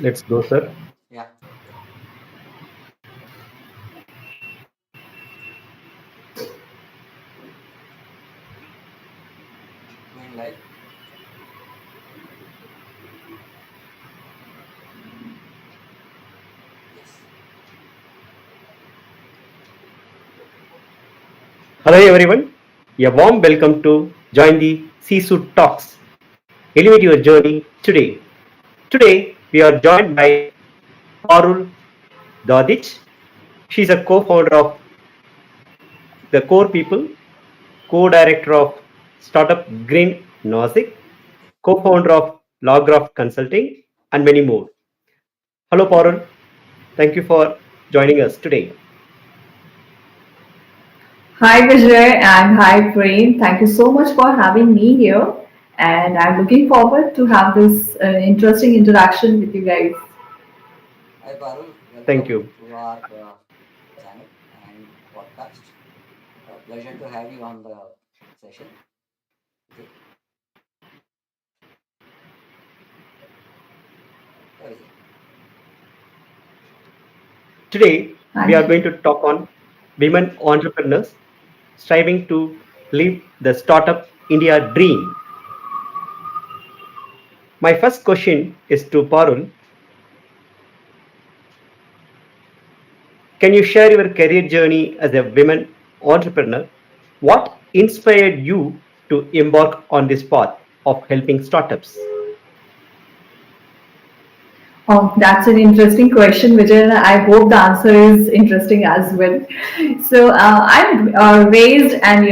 Let's go, sir. Yeah. Going live. Yes. Hello, everyone. A warm welcome to join the Seafood Talks. Elevate your journey today. Today, we are joined by Parul Dadhich. She's a co-founder of the Core People, co-director of startup Green Nasik, co-founder of LawGraph Consulting, and many more. Hello, Parul. Thank you for joining us today. Hi Vijay and hi Prem. Thank you so much for having me here. And I'm looking forward to have this interesting interaction with you guys. Hi, Parul. Thank Welcome you. to our channel and podcast. Pleasure to have you on the session. Okay. Where is it? Today, we are Thank going you. to talk on women entrepreneurs striving to live the startup India dream. My first question is to Parul. Can you share your career journey as a women entrepreneur? What inspired you to embark on this path of helping startups? Oh, that's an interesting question, Vijay. And I hope the answer is interesting as well. So I'm raised and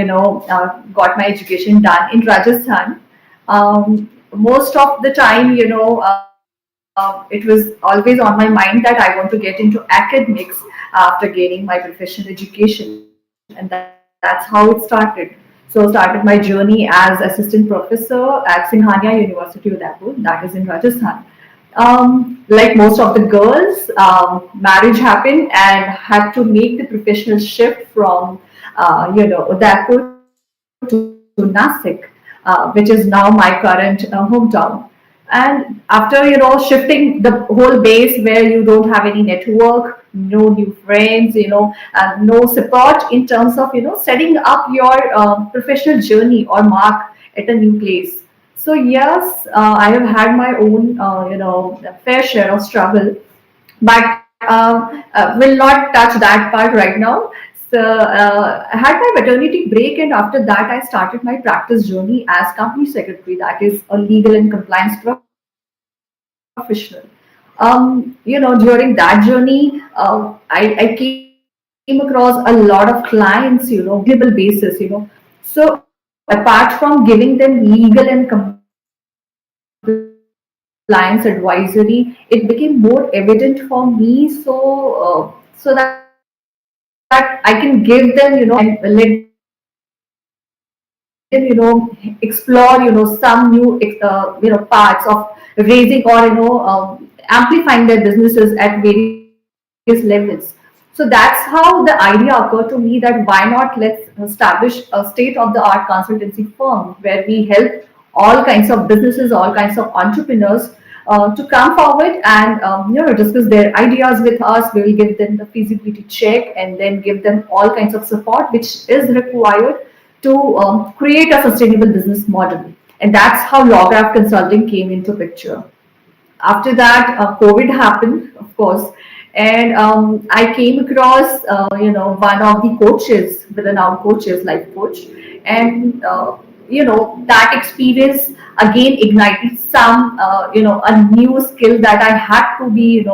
got my education done in Rajasthan. Most of the time, it was always on my mind that I want to get into academics after gaining my professional education, and that's how it started. So started my journey as assistant professor at Singhania University, Udaipur, that is in Rajasthan. Like most of the girls, marriage happened and had to make the professional shift from, Udaipur to Nasik, which is now my current hometown. And after shifting the whole base where you don't have any network, no new friends, and no support in terms of setting up your professional journey or mark at a new place. So yes, I have had my own, fair share of struggle, but will not touch that part right now. So I had my maternity break, and after that, I started my practice journey as company secretary. That is a legal and compliance professional. During that journey, I came across a lot of clients, on a reasonable basis. So apart from giving them legal and compliance advisory, it became more evident for me. So that I can give them, and let them, explore, some new, parts of raising or amplifying their businesses at various levels. So that's how the idea occurred to me that why not let's establish a state-of-the-art consultancy firm where we help all kinds of businesses, all kinds of entrepreneurs to come forward and discuss their ideas with us. We will give them the feasibility check and then give them all kinds of support which is required to create a sustainable business model. And that's how LawGraph Consulting came into picture. After that, COVID happened, of course, and I came across, one of the coaches, the renowned coaches, life coach, and that experience again ignited some, a new skill that I had to be,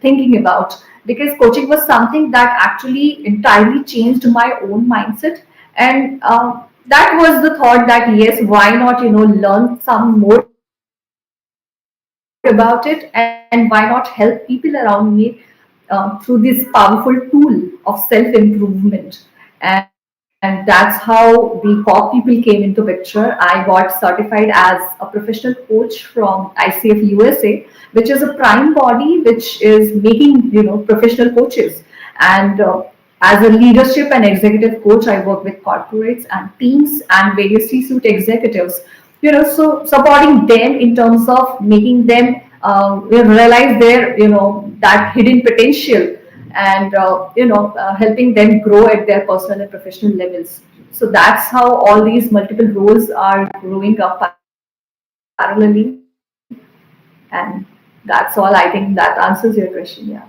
thinking about, because coaching was something that actually entirely changed my own mindset. And that was the thought that yes, why not learn some more about it, and why not help people around me through this powerful tool of self-improvement. And that's how the Corpeople came into picture. I got certified as a professional coach from ICF USA, which is a prime body which is making professional coaches. And as a leadership and executive coach, I work with corporates and teams and various C-suite executives so supporting them in terms of making them realize their that hidden potential, and helping them grow at their personal and professional levels. So that's how all these multiple roles are growing up parallelly, and that's all. I think that answers your question. Yeah.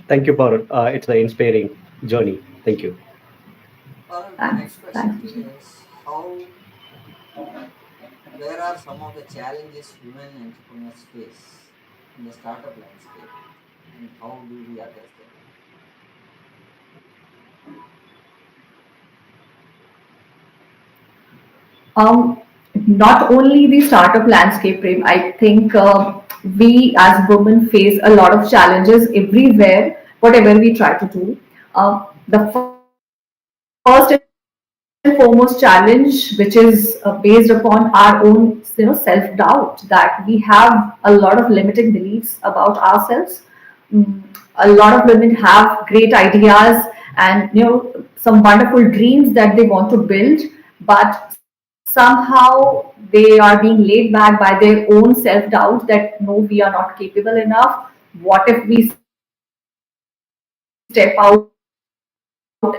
Thank you, Parul. It's an inspiring journey. Thank you. The next Thanks. question Thanks. is how where are some of the challenges women entrepreneurs face in the startup landscape, and how do we address them? Um, Not only the startup landscape, Prem, I think we as women face a lot of challenges everywhere, whatever we try to do. The first and foremost challenge, which is based upon our own, self doubt, that we have a lot of limiting beliefs about ourselves. A lot of women have great ideas and some wonderful dreams that they want to build, but somehow they are being laid back by their own self doubt that no, we are not capable enough. What if we step out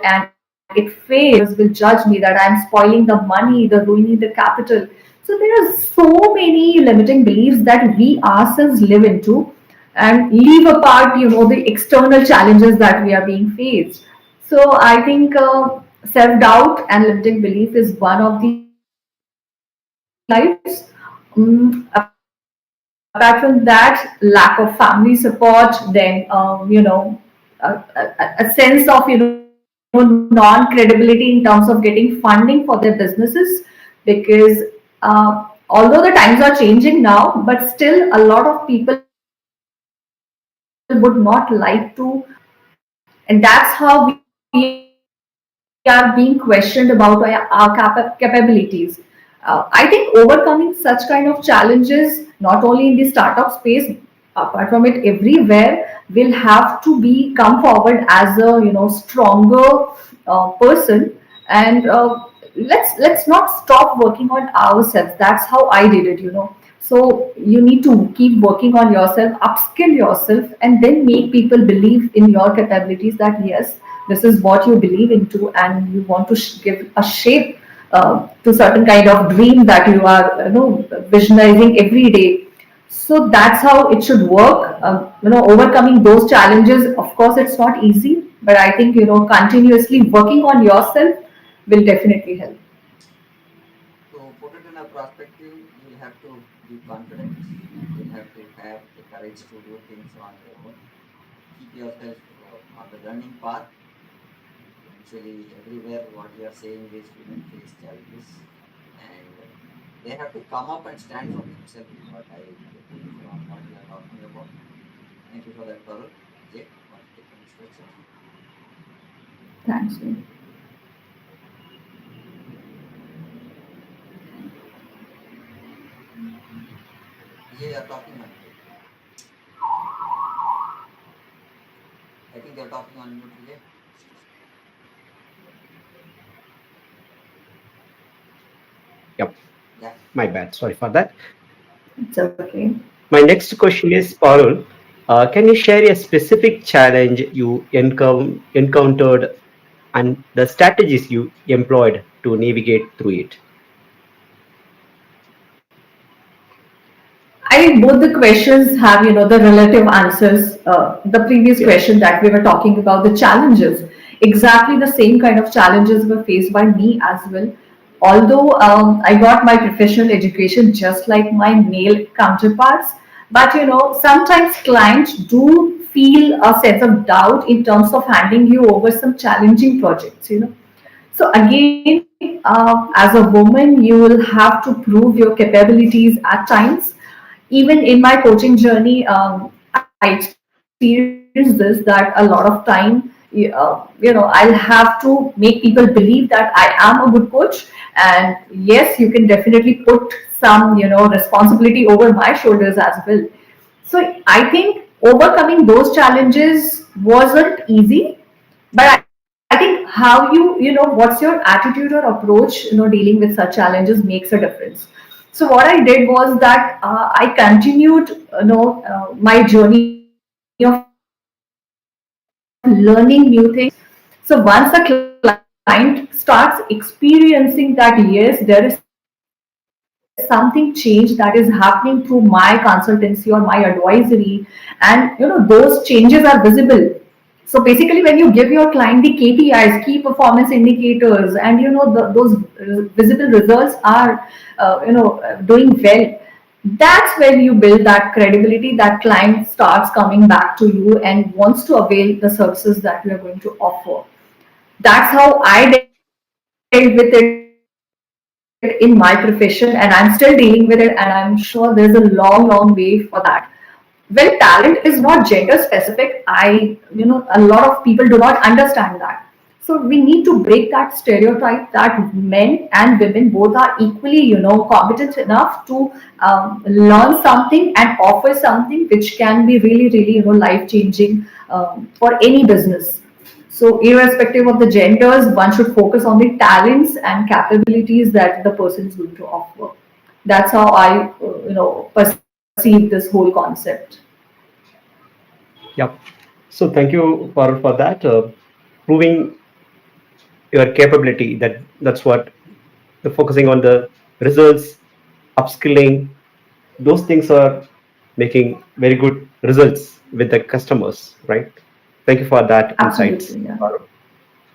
and it fails? My investors will judge me that I'm spoiling the money, the ruining the capital. So there are so many limiting beliefs that we ourselves live into, and leave apart the external challenges that we are being faced. So I think self doubt and limiting belief is one of the challenges that we face in our lives. Apart from that, lack of family support, then a sense of non credibility in terms of getting funding for their businesses, because although the times are changing now, but still a lot of people would not like to invest in startups, and that's how we are being questioned about our capabilities. I think overcoming such kind of challenges, not only in the startup space, apart from it everywhere, will have to be come forward as a stronger person, and let's not stop working on ourselves. That's how I did it. So you need to keep working on yourself, upskill yourself, and then make people believe in your capabilities, that yes, this is what you believe into, and you want to give a shape to certain kind of dream that you are visionizing every day. So that's how it should work. Overcoming those challenges, of course it's not easy, but I think continuously working on yourself will definitely help. To put it in a perspective, you'll have to be confident. You'll have to have the courage to do things on your own. Keep yourself on the learning path. Eventually, everywhere what you are saying is women face challenges, and they have to come up and stand for themselves. What I get from what you are talking about. Thank you for that, Parul. Vijay, want to take the next question? Thanks. Vijay, you are talking on mute. I think you're talking on mute, Vijay. Yep. Yeah. My bad. Sorry for that. It's okay. My next question is, Parul, can you share a specific challenge you encountered and the strategies you employed to navigate through it? I think both the questions have, the relative answers. The previous Yes. question that we were talking about, the challenges, exactly the same kind of challenges were faced by me as well. Although I got my professional education just like my male counterparts, but sometimes clients do feel a sense of doubt in terms of handing you over some challenging projects. So again, as a woman, you will have to prove your capabilities at times. Even in my coaching journey, I experienced this, that a lot of time, I'll have to make people believe that I am a good coach, and yes, you can definitely put some, responsibility over my shoulders as well. So I think overcoming those challenges wasn't easy, but I think hard. how what's your attitude or approach, dealing with such challenges makes a difference. So what I did was that I continued, my journey of learning new things. So once the client starts experiencing that yes, there is something change that is happening through my consultancy or my advisory, and those changes are visible. So basically, when you give your client the KPIs, key performance indicators, and those visible results are doing well, that's when you build that credibility. That client starts coming back to you and wants to avail the services that we are going to offer. That's how I dealt with it in my profession, and I'm still dealing with it, and I'm sure there's a long, long way for that. Well talent is not gender specific. Well, talent is not gender specific. A lot of people do not understand that. So we need to break that stereotype that men and women both are equally, competent enough to learn something and offer something which can be really, really, life changing for any business. So, irrespective of the genders, one should focus on the talents and capabilities that the person is going to offer. That's how I, perceive this whole concept. Yep. So thank you for that, proving your capability. That's what the focusing on the results, upskilling. Those things are making very good results with the customers, right? Thank you for that insights. Absolutely, yeah. Parul.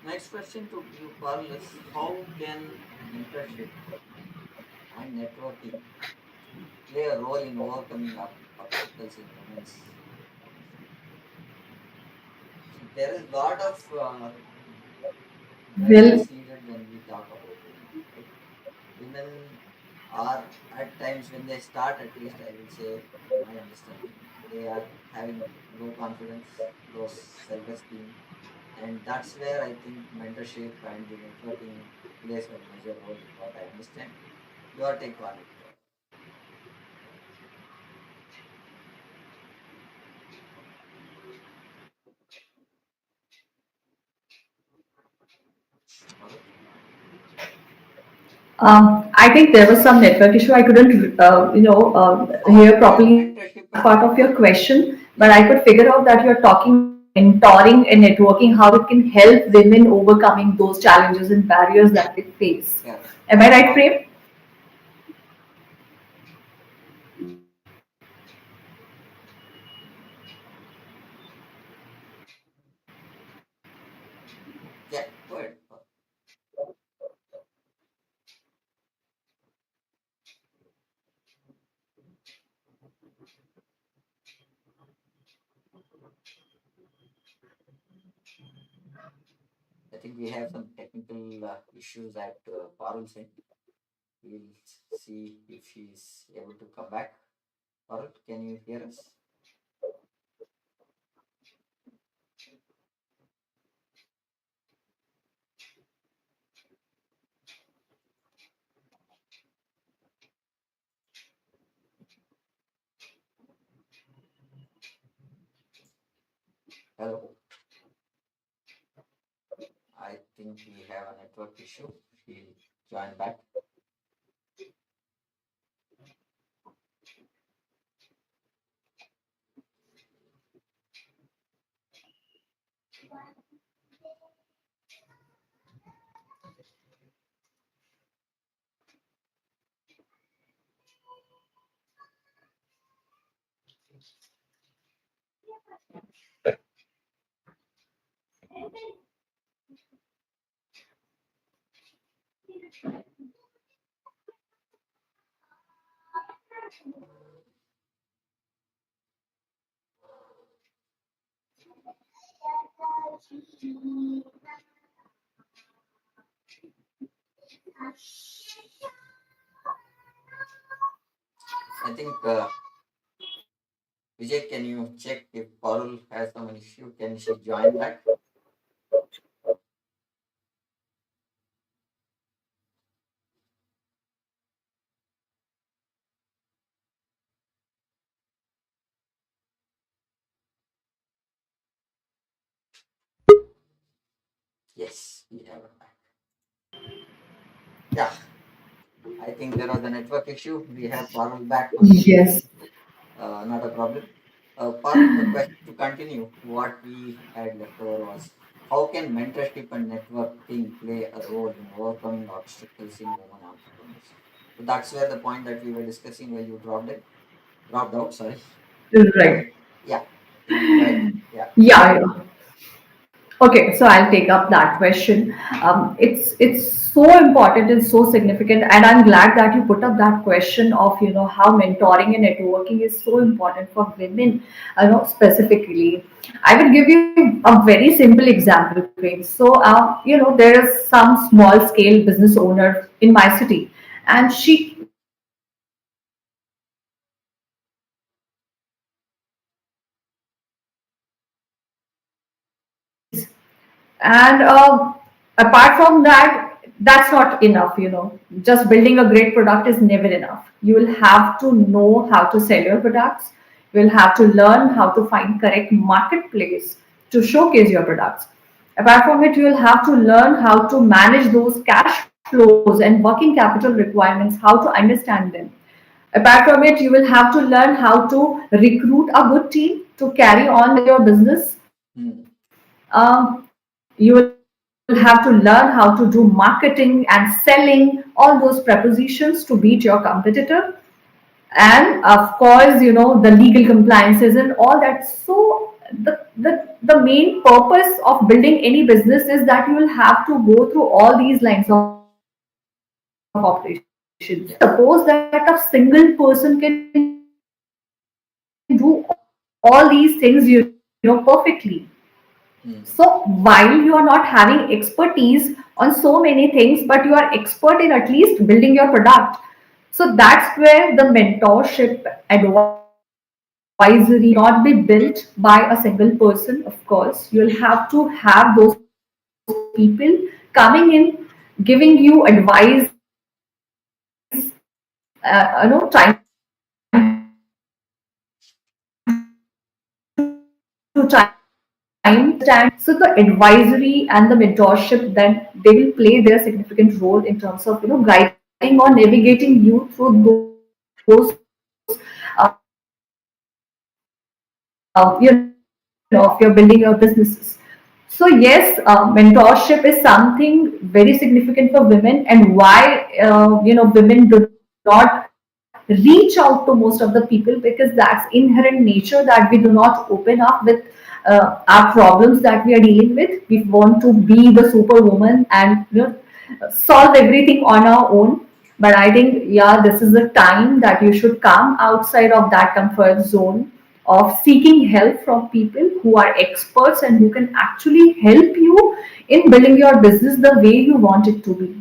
Next question to you, Parul, is how can mentorship and networking play a role in overcoming obstacles in women's leadership? See, there is a lot of Well, guidance needed when we talk about women, right? Women are at times when they start, at least I will say, in my understanding, they are having low confidence, low self esteem, and that's where I think mentorship and the networking plays a major role, is what I understand. Your take on it. Parul? I think there was some network issue. I couldn't, How hear can properly last mentorship part and of your networking? question, but I Yeah, could figure out that you're talking about mentoring and networking, how it can help women overcoming those challenges and barriers that they face. yeah. Am I right, How? Prem? Yeah, go ahead. I think we have some technical issues at Parul's end. We'll see if he's able to come back. Parul, can you hear us? Hello. I think we have a network issue. He'll join back. I think Vijay, can you check if Parul has some issue? Can she join back? Yes. We have it back. Yeah, I think there was a network issue. We have Parul back once again. Yes. Not a problem. Parul, the question to continue what we had left over was how can mentorship and networking play a role in overcoming obstacles in women entrepreneurs? So that's where the point that we were discussing where you dropped out. Sorry. Right. Yeah. Can you go ahead? Yeah. Yeah, yeah. Okay, so I'll take up that question. It's so important and so significant, and I'm glad that you put up that question of how mentoring and networking is so important for women, specifically. I will give you a very simple example, Prince. So, there is some small scale business owner in my city, and she really needs mentorship and apart from that, that's not enough. Just building a great product is never enough. You will have to know how to sell your products. You will have to learn how to find correct marketplace to showcase your products. Apart from it, you will have to learn how to manage those cash flows and working capital requirements, how to understand them. Apart from it, you will have to learn how to recruit a good team to carry on with your business. Hmm. You will have to learn how to do marketing and selling, all those prepositions to beat your competitor. And of course, the legal compliances and all that. So the main purpose of building any business is that you will have to go through all these lines of operations. Suppose Yeah. that a single person can do all these things, perfectly. So while you are not having Hmm. expertise on so many things, but you are expert in at least building your product. So that's where the mentorship, advisory, everything cannot be built by a single person, of course. You'll have to have those people coming in, giving you advice, trying to understand your business, so the advisory and the mentorship, then they will play their significant role in terms of guiding or navigating you through those if you're building your businesses. So yes, mentorship is something very significant for women, and why women do not reach out to most of the people, because that's inherent nature that we do not open up with our problems that we are dealing with. We want to be the superwoman and solve everything on our own. But I think, yeah, this is the time that you should come outside of that comfort zone of seeking help from people who are experts and who can actually help you in building your business the way you want it to be.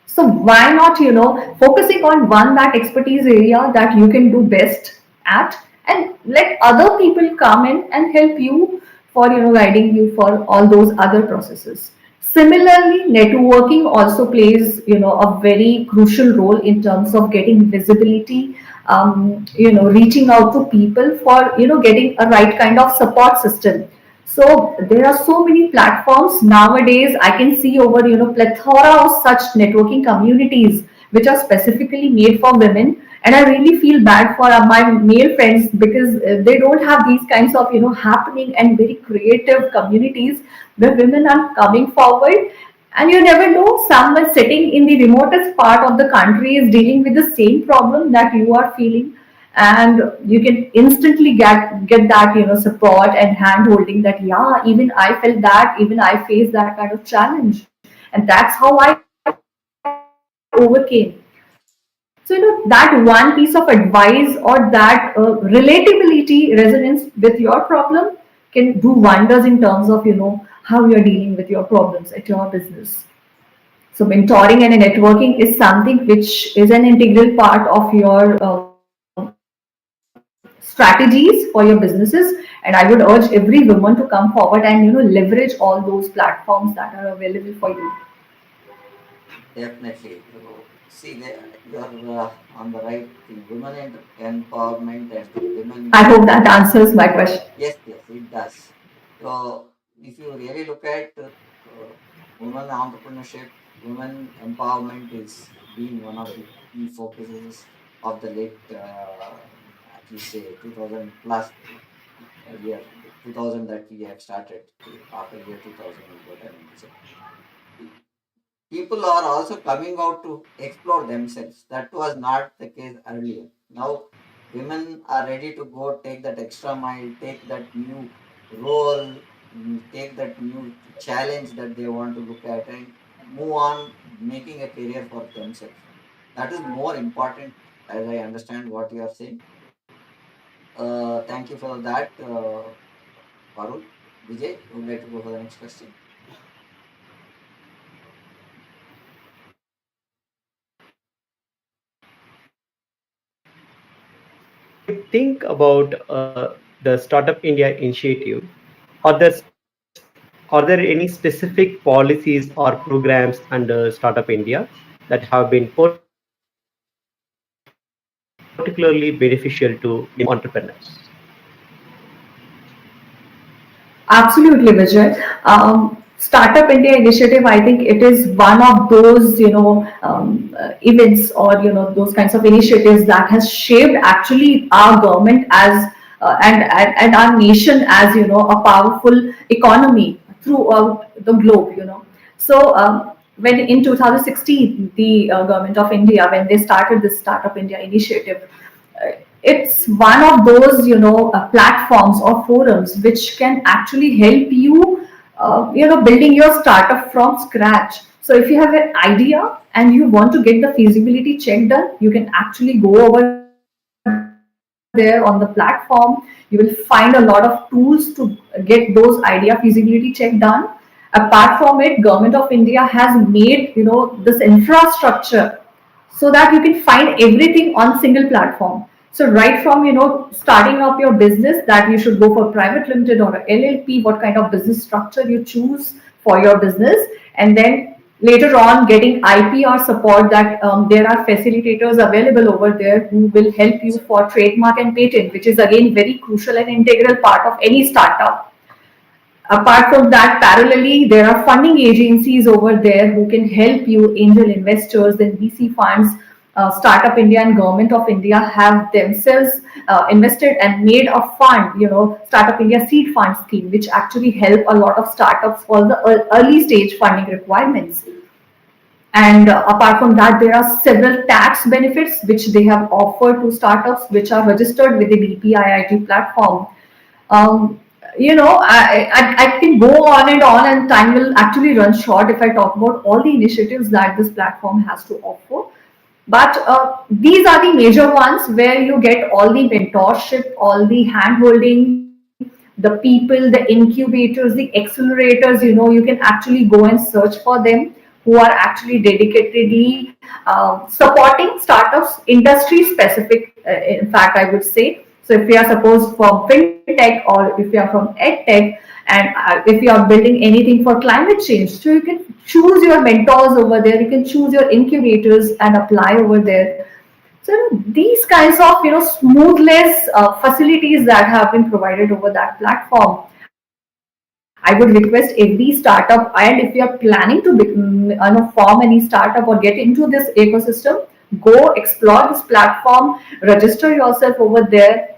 So why not, focusing on one that expertise area that you can do best at, and let other people come in and help you for, guiding you for all those other processes. Similarly, networking also plays, a very crucial role in terms of getting visibility, reaching out to people for, getting a right kind of support system. So there are so many platforms nowadays. I can see over plethora of such networking communities which are specifically made for women, and I really feel bad for my male friends because they don't have these kinds of happening and very creative communities where women are coming forward. And you never know, someone sitting in the remotest part of the country is dealing with the same problem that you are feeling, and you can instantly get that support and hand holding, that yeah, even I felt that, even I faced that kind of challenge, and that's how I overcame. So that one piece of advice or that relatability resonance with your problem can do wonders in terms of how you're dealing with your problems at your business. So mentoring and networking is something which is an integral part of your strategies for your businesses. And I would urge every woman to come forward and leverage all those platforms that are available for you. Definitely. See, you're on the right thing. Women empowerment and women. I hope that answers my question. Yes, yes, it does. So, if you really look at women entrepreneurship, women empowerment is been one of the key focuses of the late, at least say 2000 plus year, 2000 that we have started after year 2000 is what I mean to say. People are also coming out to explore themselves. That was not the case earlier. Now, women are ready to go take that extra mile, take that new role, take that new challenge that they want to look at, and move on making a career for themselves. That is more important, as I understand what you are saying. Thank you for that, Parul. Vijay, would like to go for the next question? When you think about the Startup India initiative, are there are there any specific policies or programs under Startup India that have been particularly beneficial to young entrepreneurs? Absolutely, Vijay. Startup India initiative, I think it is one of those, events or, those kinds of initiatives that has shaped actually our government as, and our nation as, a powerful economy throughout the globe, So, when in 2016, the government of India, when they started this Startup India initiative, it's one of those platforms or forums which can actually help you building your startup from scratch. So if you have an idea and you want to get the feasibility check done, you can actually go over there on the platform. You will find a lot of tools to get those idea feasibility check done. Apart from it, government of India has made this infrastructure so that you can find everything on single platform. So right from starting up your business, that you should go for private limited or a LLP, what kind of business structure you choose for your business, and then later on getting IPR support, that there are facilitators available over there who will help you for trademark and patent, which is again very crucial and integral part of any startup. Apart from that, parallelly, there are funding agencies over there who can help you, angel investors, then VC funds. Startup India and Government of India have themselves invested and made a fund, Startup India Seed Fund Scheme, which actually help a lot of startups for the early stage funding requirements. And apart from that, there are several tax benefits which they have offered to startups which are registered with the BPIIT platform. Um, I can go on, and time will actually run short if I talk about all the initiatives that this platform has to offer. But these are the major ones where you get all the mentorship, all the hand holding, the people, the incubators, the accelerators. You can actually go and search for them who are actually dedicatedly supporting startups, industry specific, in fact, I would say. So if you are suppose from fintech or if you are from edtech, and if you are building anything for climate change, so you can choose your mentors over there, you can choose your incubators and apply over there. So these kinds of smoothless facilities that have been provided over that platform, I would request every startup, and if you are planning to form any startup or get into this ecosystem, go explore this platform, register yourself over there,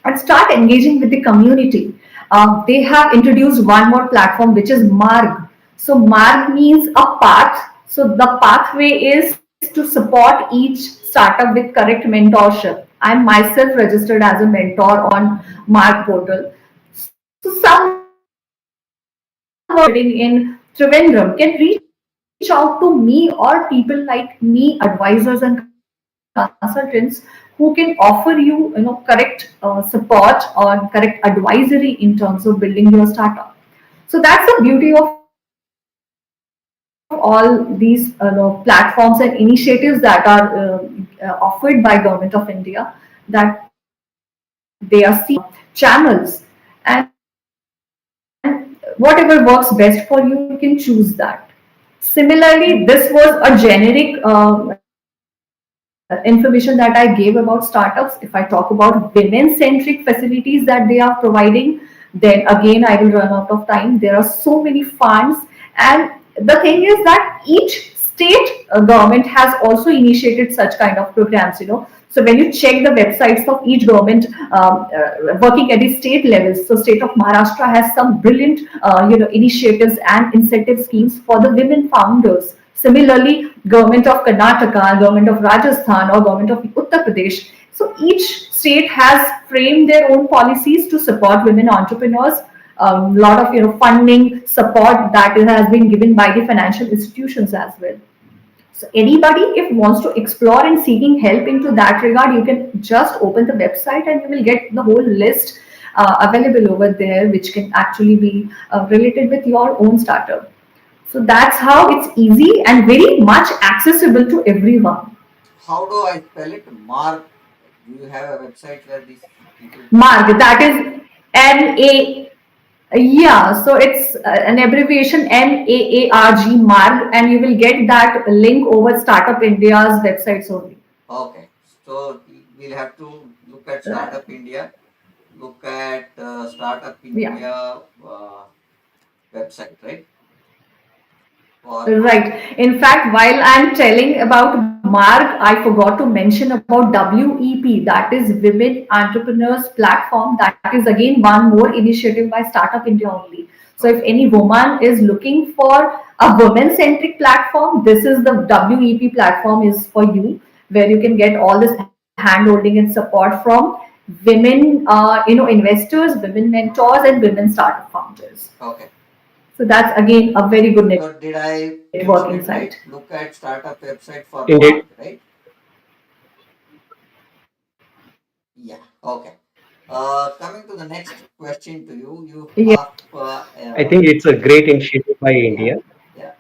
and start engaging with the community. They have introduced one more platform which is Marg. So Marg means a path. So the pathway is to support each startup with correct mentorship. I'm myself registered as a mentor on Marg portal. So someone residing in Trivandrum can reach out to me or people like me, advisors and consultants who can offer you, correct support or correct advisory in terms of building your startup. So that's the beauty of all these platforms and initiatives that are offered by Government of India, that they are seeing channels, and whatever works best for you, you can choose that. Similarly, this was a generic information that I gave about startups. If I talk about women-centric facilities that they are providing, then again I will run out of time. There are so many funds, and the thing is that each state government has also initiated such kind of programs, so when you check the websites of each government working at the state levels, so state of Maharashtra has some brilliant initiatives and incentive schemes for the women founders. Similarly, government of Karnataka, government of Rajasthan, or government of Uttar Pradesh, so each state has framed their own policies to support women entrepreneurs. A lot of funding support that has been given by the financial institutions as well. So anybody, if wants to explore and seeking help into that regard, you can just open the website and you will get the whole list available over there, which can actually be related with your own startup. So that's how it's easy and very much accessible to everyone. How do I spell it? Mark. Do you have a website where these people can? Marg, that is MA. Yeah, so it's an abbreviation MAARG, Marg, and you will get that link over Startup India's websites only. Okay, so we'll have to look at Startup India, look at Startup Yeah. India website, right? Or Right. In fact, while I'm telling about Mark, I forgot to mention about WEP, that is Women Entrepreneurs Platform. That is again one more initiative by Startup India only. So if okay, any woman is looking for a women-centric platform, this is the WEP platform is for you, where you can get all this hand-holding and support from women, investors, women mentors, and women startup founders. okay. So that's again a very good So did I networking site. mention it right? Look at startup website for Indeed. Mark, right? Yeah. Okay. Coming to the next question to you, you Yeah. have I think it's a great initiative by yeah, India. yeah.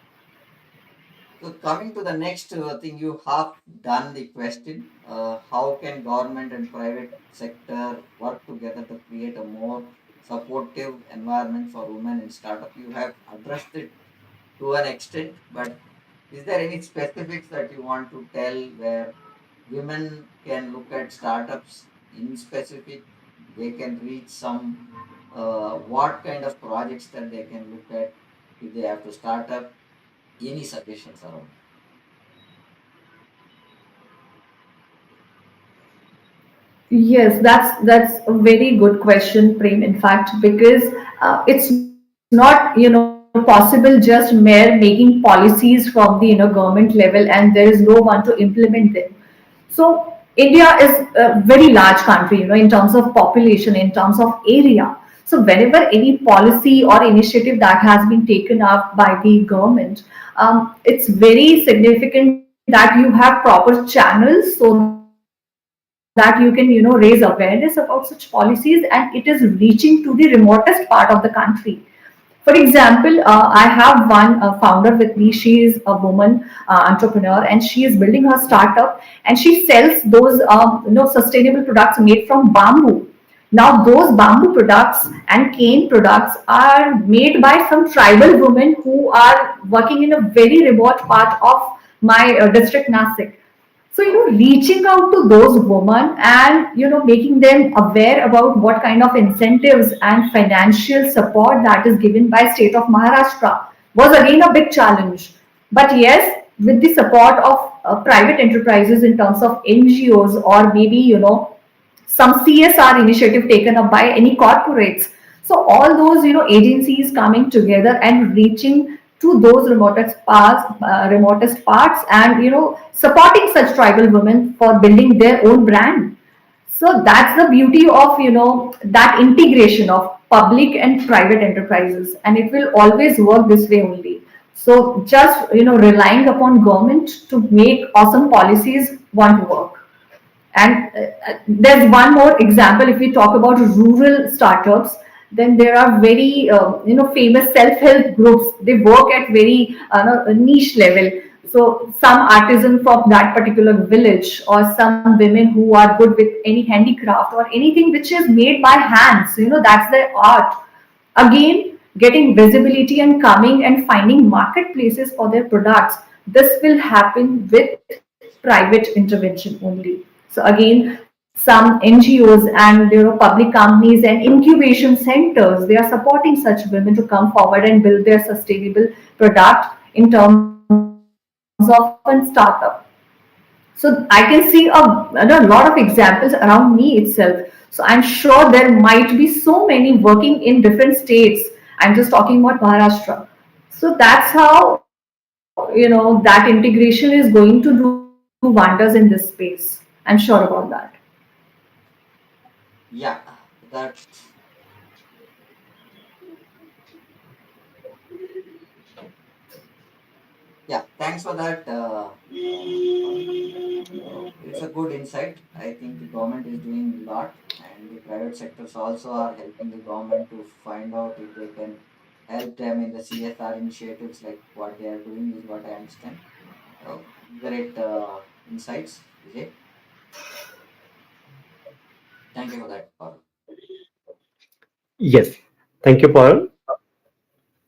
So coming to the next thing, you have done the question. How can government and private sector work together to create a more supportive environment for women in startup? You have addressed it to an extent, but is there any specifics that you want to tell where women can look at startups in specific? They can reach some what kind of projects that they can look at if they have to start up? Any suggestions around? Yes, that's a very good question, Prem. In fact, because it's not possible just mere making policies from the government level and there is no one to implement them. So India is a very large country, in terms of population, in terms of area. So whenever any policy or initiative that has been taken up by the government, it's very significant that you have proper channels so that you can, raise awareness about such policies, and it is reaching to the remotest part of the country. For example, I have one founder with me. She is a woman entrepreneur, and she is building her startup, and she sells those sustainable products made from bamboo. Now, those bamboo products and cane products are made by some tribal women who are working in a very remote part of my district, Nasik. So, reaching out to those women and, making them aware about what kind of incentives and financial support that is given by state of Maharashtra was again a big challenge. But yes, with the support of private enterprises in terms of NGOs, or maybe, some CSR initiative taken up by any corporates. So all those agencies coming together and reaching to those remotest parts, and supporting such tribal women for building their own brand. So that's the beauty of that integration of public and private enterprises, and it will always work this way only. So just relying upon government to make awesome policies won't work. And there's one more example. If we talk about rural startups, then there are very famous self-help groups. They work at very niche level. So some artisan from that particular village, or some women who are good with any handicraft or anything which is made by hands. That's their art. Again, getting visibility and coming and finding marketplaces for their products. This will happen with private intervention only. So again, some NGOs and public companies and incubation centers, they are supporting such women to come forward and build their sustainable product in terms of a startup. So I can see a lot of examples around me itself. So I'm sure there might be so many working in different states. I'm just talking about Maharashtra. So that's how, that integration is going to do wonders in this space. I'm sure about that. Yeah, that yeah. Thanks for that, Parul. It's a good insight. I think the government is doing a lot, and the private sectors also are helping the government to find out if they can help them in the CSR initiatives like what they are doing is what I understand. Uh, Great insights, Vijay. Thank you for that, Parul. Yes, thank you, Paul.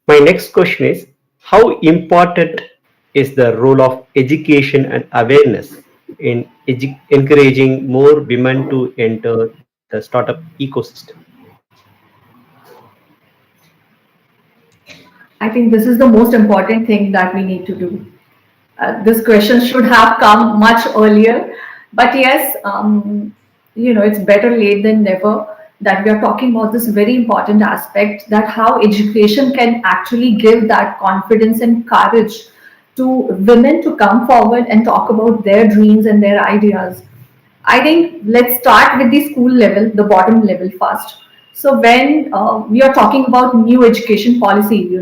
My next question is, how important is the role of education and awareness in encouraging more women to enter the startup ecosystem? I think this is the most important thing that we need to do. This question should have come much earlier, but yes, it's better late than never that we are talking about this very important aspect, that how education can actually give that confidence and courage to women to come forward and talk about their dreams and their ideas. I think let's start with the school level, the bottom level first. So when we are talking about new education policy,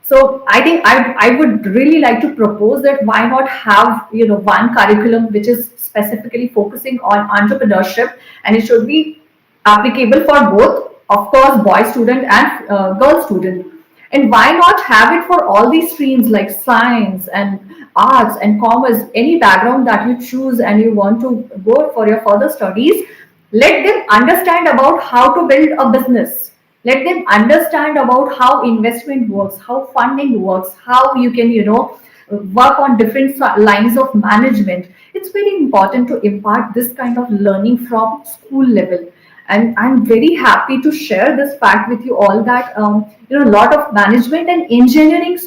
so I think I would really like to propose that why not have one curriculum which is specifically focusing on entrepreneurship, and it should be applicable for both, of course, boy student and girl student. And why not have it for all these streams like science and arts and commerce, any background that you choose and you want to go for your further studies? Let them understand about how to build a business. Let them understand about how investment works, how funding works, how you can, work on different lines of management. It's very important to impart this kind of learning from school level. And I'm very happy to share this fact with you all that a lot of management and engineering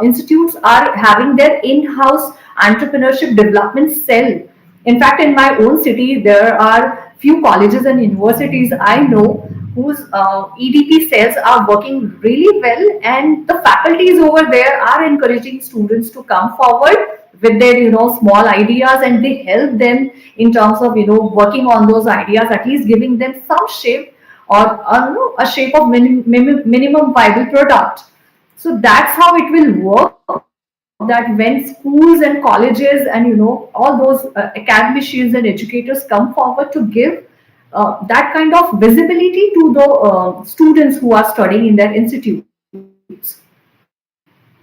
institutes are having their in-house entrepreneurship development cell. In fact, in my own city, there are few colleges and universities I know whose EDP cells are working really well, and the faculties over there are encouraging students to come forward with their small ideas, and they help them in terms of working on those ideas, at least giving them some shape, or a shape of minimum viable product. So that's how it will work, that when schools and colleges and all those academicians and educators come forward to give that kind of visibility to the students who are studying in their institutes.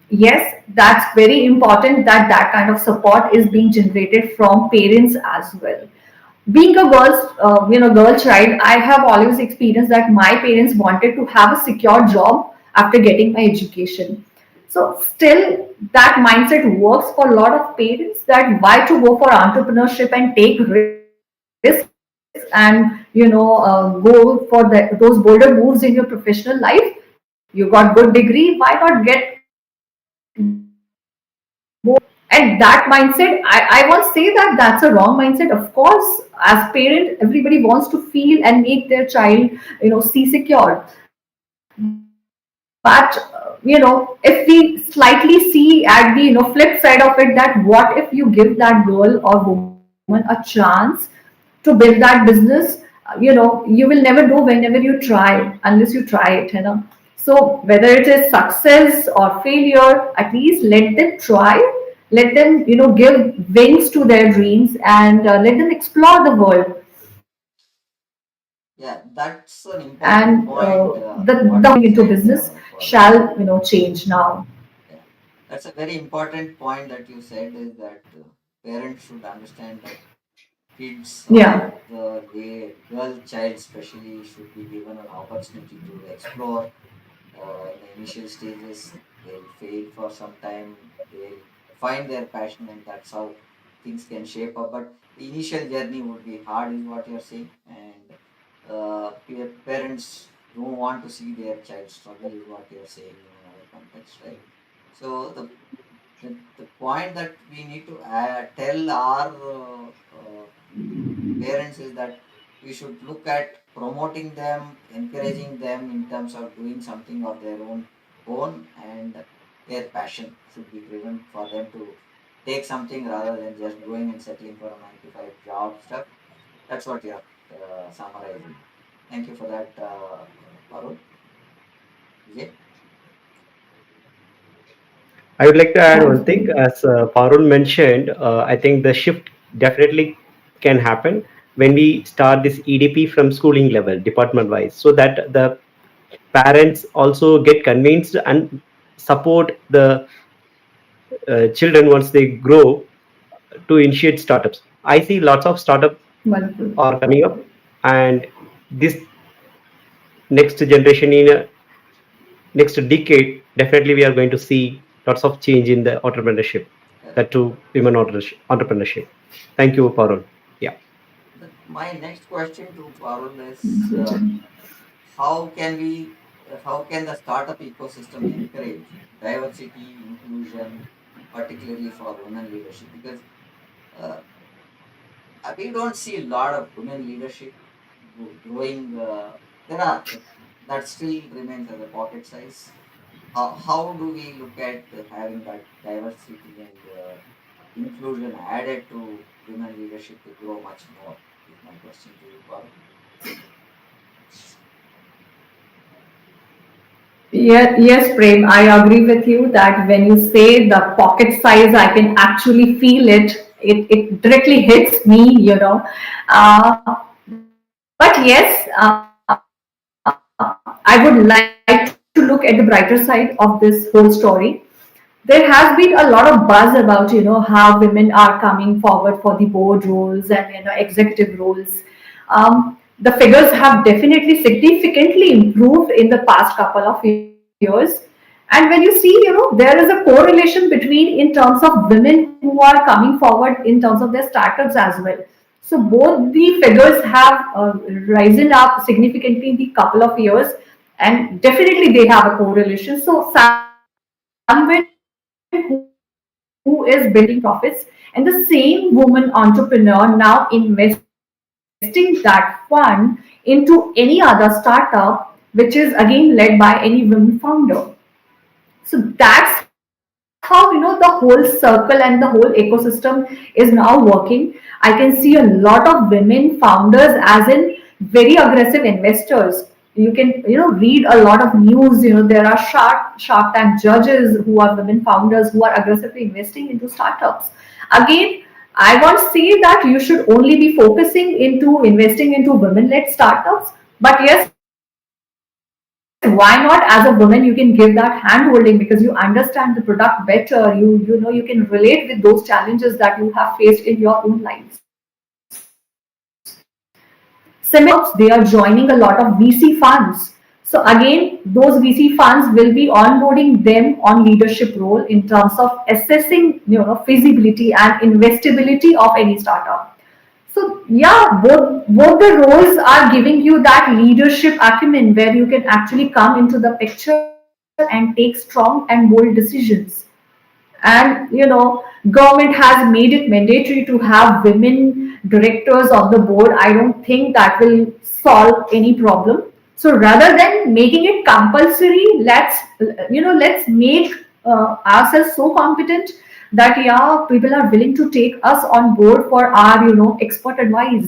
Yes, that's very important that that kind of support is being generated from parents as well. Being a girl child, I have always experienced that my parents wanted to have a secure job after getting my education. So still that mindset works for a lot of parents, that why to go for entrepreneurship and take risks and go for those bolder moves in your professional life. You got good degree, why not get more? And that mindset, I won't say that that's a wrong mindset. Of course, as parent, everybody wants to feel and make their child see secure. But if we slightly see at the flip side of it, that what if you give that girl or woman a chance to build that business, you will never know whenever you try, unless you try it, so whether it is success or failure, at least let them try. Let them give wings to their dreams, and let them explore the world. Yeah, that's an And important point. the What whole you into said, business Parul. shall change now. Yeah, that's a very important point that you said is that parents should understand that kids Yeah. or the girl child especially should be given an opportunity to explore in the initial stages. They'll fail for some time, they'll find their passion, and that's how things can shape up. But the initial journey would be hard is what you're saying, and parents don't want to see their child struggle is what you're saying in another context, right? So the the point that we need to tell our parents is that we should look at promoting them, encouraging them in terms of doing something of their own, and their passion should be driven for them to take something rather than just going and settling for a 9 to 5 job stuff. That's what you're summarizing. Thank you for that, Parul. Vijay? I would like to add Thanks, one thing. Prem. As Parul mentioned, I think the shift definitely can happen when we start this EDP from schooling level, department wise, so that the parents also get convinced and support the children once they grow to initiate startups. I see lots of startup Wonderful. are coming up, and this next generation in next decade, definitely we are going to see lots of change in the entrepreneurship, that Correct. to women entrepreneurship. Thank you, Parul. Yeah. My next question to Parul is how can we, how can the startup ecosystem encourage diversity, inclusion, particularly for women leadership? Because uh, we don't see a lot of women leadership growing. There are, but that still remains as a pocket size. How do we look at having that diversity and inclusion added to women leadership to grow much more? Is my question to you, Parul. Yeah, yes, Prem, I agree with you that when you say the pocket size, I can actually feel it. It directly hits me. But yes, I would like to look at the brighter side of this whole story. There has been a lot of buzz about how women are coming forward for the board roles and executive roles. The figures have definitely significantly improved in the past couple of years. And when you see, there is a correlation between in terms of women who are coming forward in terms of their startups as well. So both the figures have risen up significantly in the couple of years, and definitely they have a correlation. So someone who is building profits, and the same woman entrepreneur now investing that fund into any other startup, which is again led by any women founder. So that's how the whole circle and the whole ecosystem is now working. I can see a lot of women founders as in very aggressive investors. You can read a lot of news. There are Shark Tank judges who are women founders who are aggressively investing into startups. Again, I won't say that you should only be focusing into investing into women-led startups, but yes, why not as a woman you can give that hand holding because you understand the product better. You can relate with those challenges that you have faced in your own lives. Similarly, startups, they are joining a lot of VC funds. So again, those VC funds will be onboarding them on leadership role in terms of assessing, feasibility and investability of any startup. So yeah, both the roles are giving you that leadership acumen where you can actually come into the picture and take strong and bold decisions. And government has made it mandatory to have women directors on the board. I don't think that will solve any problem. So rather than making it compulsory, let's make ourselves so competent that yeah, people are willing to take us on board for our expert advice.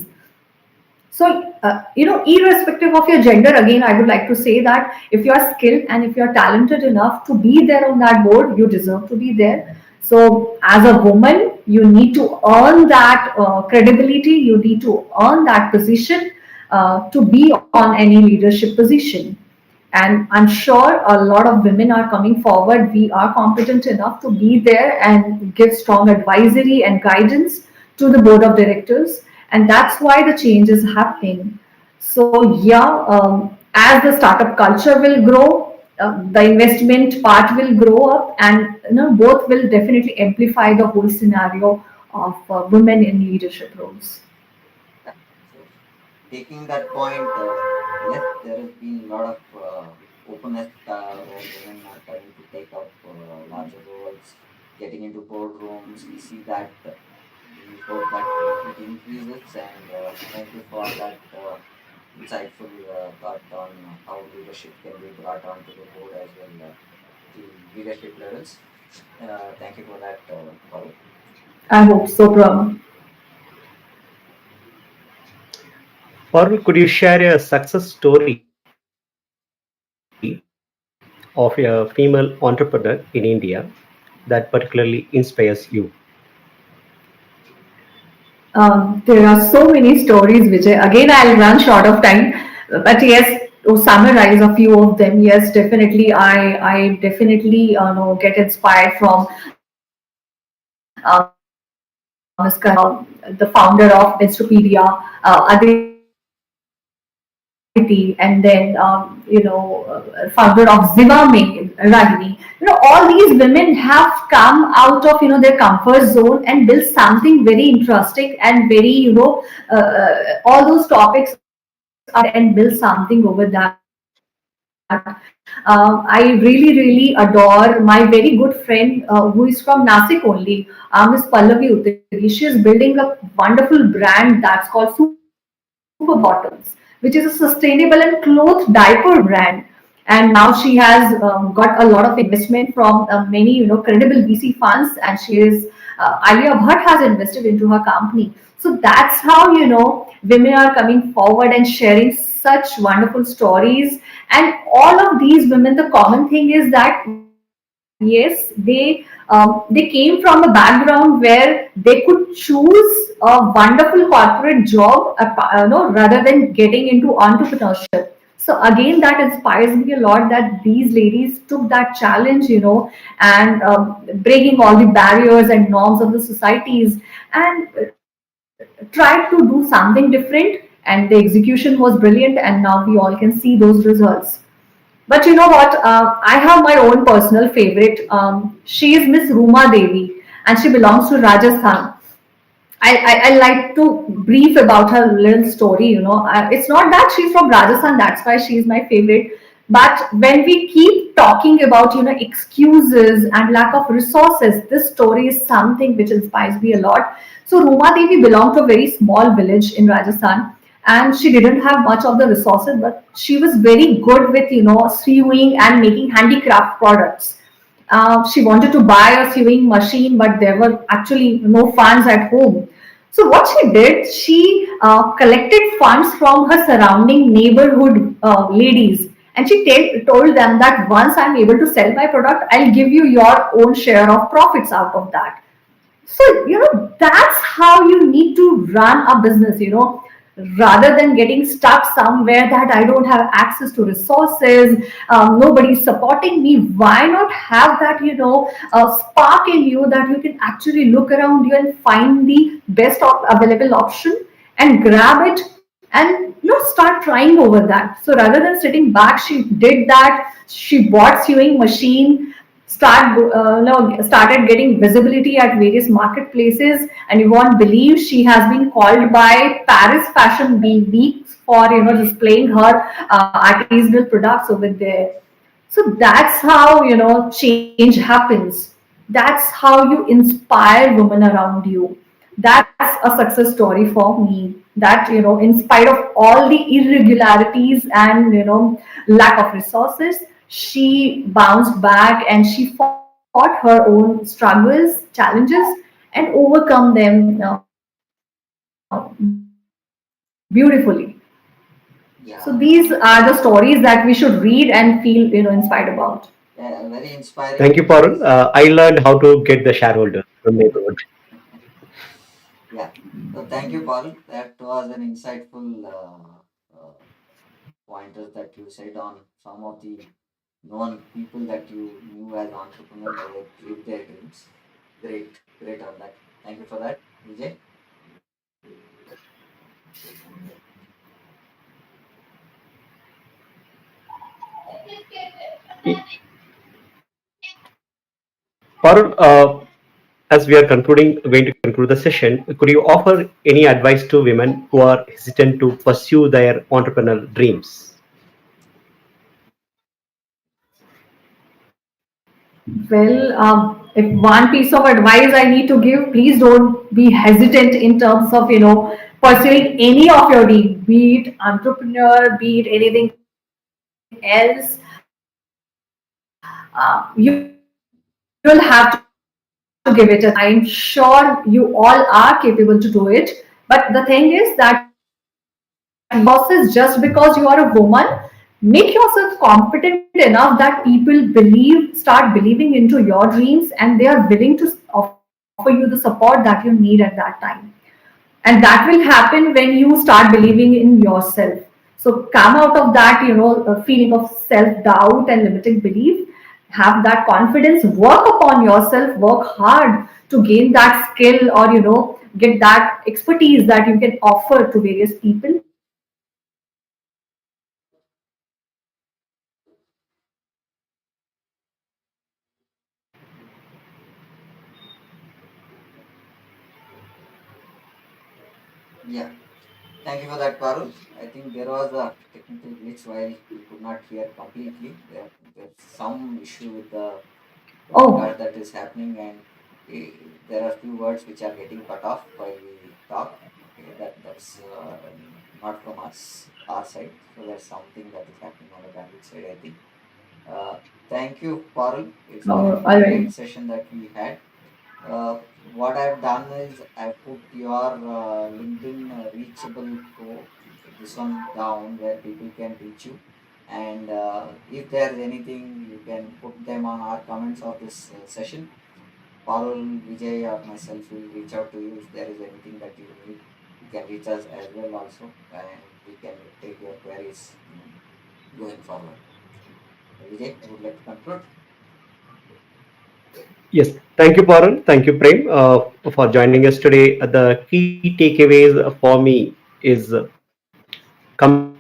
So, irrespective of your gender, again, I would like to say that if you are skilled and if you are talented enough to be there on that board, you deserve to be there. So, as a woman, you need to earn that credibility, you need to earn that position to be on any leadership position. And I'm sure a lot of women are coming forward. We are competent enough to be there and give strong advisory and guidance to the board of directors, and that's why the change is happening. So yeah, as the startup culture will grow, the investment part will grow up, and both will definitely amplify the whole scenario of women in leadership roles. Yeah. So taking that point, yes, there has been a lot of openness where women are trying to take up larger roles. getting into boardrooms. We see that. We hope that it increases. And thank you for that insightful thought on how leadership can be brought onto the board as well, the leadership levels. Thank you for that, Paul. I hope so, Brahma. Parul, could you share a success story of a female entrepreneur in India that particularly inspires you? There are so many stories, Vijay. Again, I'll run short of time, but yes, to summarize a few of them, yes, definitely, I definitely know, get inspired from Ms. Karima, the founder of Instropedia, Aditi, and then founder of Zivame, Ragini. All these women have come out of their comfort zone and built something very interesting and very all those topics are and build something over that. I really, really adore my very good friend who is from Nasik only, Miss Pallavi Uttari. She is building a wonderful brand that's called Super Bottoms, which is a sustainable and cloth diaper brand. And now she has got a lot of investment from many, credible VC funds, and she is Alia Bhatt has invested into her company. So that's how women are coming forward and sharing such wonderful stories. And all of these women, the common thing is that yes, they came from a background where they could choose a wonderful corporate job, rather than getting into entrepreneurship. So again, that inspires me a lot that these ladies took that challenge, and breaking all the barriers and norms of the societies, and tried to do something different. And the execution was brilliant, and now we all can see those results. But you know what? I have my own personal favorite. She is Miss Ruma Devi, and she belongs to Rajasthan. I like to brief about her little story. It's not that she's from Rajasthan, that's why she's my favorite. But when we keep talking about excuses and lack of resources, this story is something which inspires me a lot. So Ruma Devi belonged to a very small village in Rajasthan, and she didn't have much of the resources, but she was very good with sewing and making handicraft products. She wanted to buy a sewing machine, but there were actually no funds at home. So what she did, she collected funds from her surrounding neighborhood ladies, and she told them that once I'm able to sell my product, I'll give you your own share of profits out of that. So, that's how you need to run a business, rather than getting stuck somewhere that I don't have access to resources, nobody's supporting me. Why not have that, spark in you that you can actually look around you and find the best available option and grab it and start trying over that. So rather than sitting back, she did that. She bought sewing machine, started getting visibility at various marketplaces, and you won't believe she has been called by Paris Fashion Weeks for displaying her artisanal products over there. So that's how change happens. That's how you inspire women around you. That's a success story for me, that in spite of all the irregularities and lack of resources, she bounced back and she fought her own struggles, challenges, and overcome them beautifully. So these are the stories that we should read Yeah, and feel inspired about. very Thank inspiring you, Parul. stories. I learned how to get the shareholders from neighborhood. Yeah. So thank you, Paul. That was an insightful pointers that you said on some of the known people that you knew as entrepreneurs that live their dreams. Great, great on that. Thank you for that, Vijay. Parul, as we are going to conclude the session, could you offer any advice to women who are hesitant to pursue their entrepreneurial dreams? Well, if one piece of advice I need to give, please don't be hesitant in terms of, pursuing any of your dream, be it entrepreneur, be it anything else. You'll have to give it a try. I'm sure you all are capable to do it. But the thing is that yourself, just because you are a woman, make yourself competent enough that people start believing into your dreams, and they are willing to offer you the support that you need at that time. And that will happen when you start believing in yourself. So come out of that, feeling of self doubt and limiting belief. Have that confidence, work upon yourself, work hard to gain that skill, or get that expertise that you can offer to various people. And that will help you to succeed in your dreams. Yeah. Thank you for that, Parul. I think there was a technical glitch while we could not hear completely. There's some issue with the Oh, broadcast that is happening, and there are few words which are getting cut off while we talk. Okay, that's not from our side. So there's something that is happening on the bandwidth side, I think. Uh, Thank you, Parul. It's been a all great right. session that we had. What I've done is I've put your LinkedIn reachable pro, this one down where people can reach you. And if there's anything, you can put them on our comments of this session. Parul, Vijay, or myself will reach out to you if there is anything that you need. You can reach us as well also, and we can take your queries going forward. Vijay, I would like to conclude. Yes, thank you, Parul. Thank you, Prem, for joining us today. The key takeaways for me is coming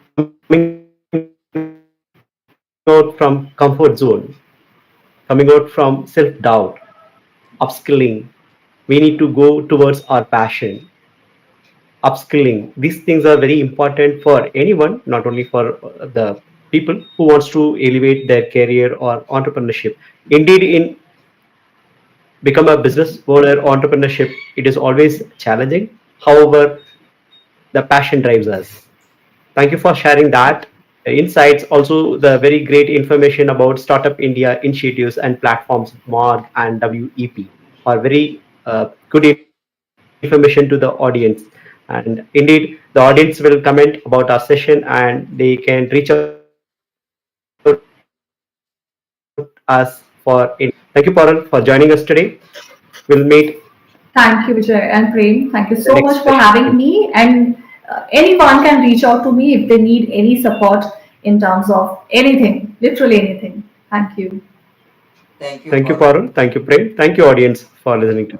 out from comfort zone, coming out from self-doubt, upskilling. We need to go towards our passion. Upskilling. These things are very important for anyone, not only for the people who wants to elevate their career or entrepreneurship. Indeed, in become a business owner, entrepreneurship, it is always challenging. However, the passion drives us. Thank you for sharing that insights. Also, the very great information about Startup India initiatives and platforms, MOG and WEP, are very good information to the audience. And indeed, the audience will comment about our session and they can reach out us for any feedback. Thank you, Parul, for joining us today. We'll meet Thank you, Vijay and Prem. in Thank the you next so much for session. having me. And anyone can reach out to me if they need any support in terms of anything, literally anything. Thank you. Thank you, Thank you, Parul. Parul. Thank you, Prem. Thank you, audience, for listening to.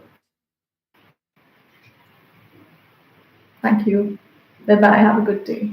Thank you. Bye bye. Have a good day.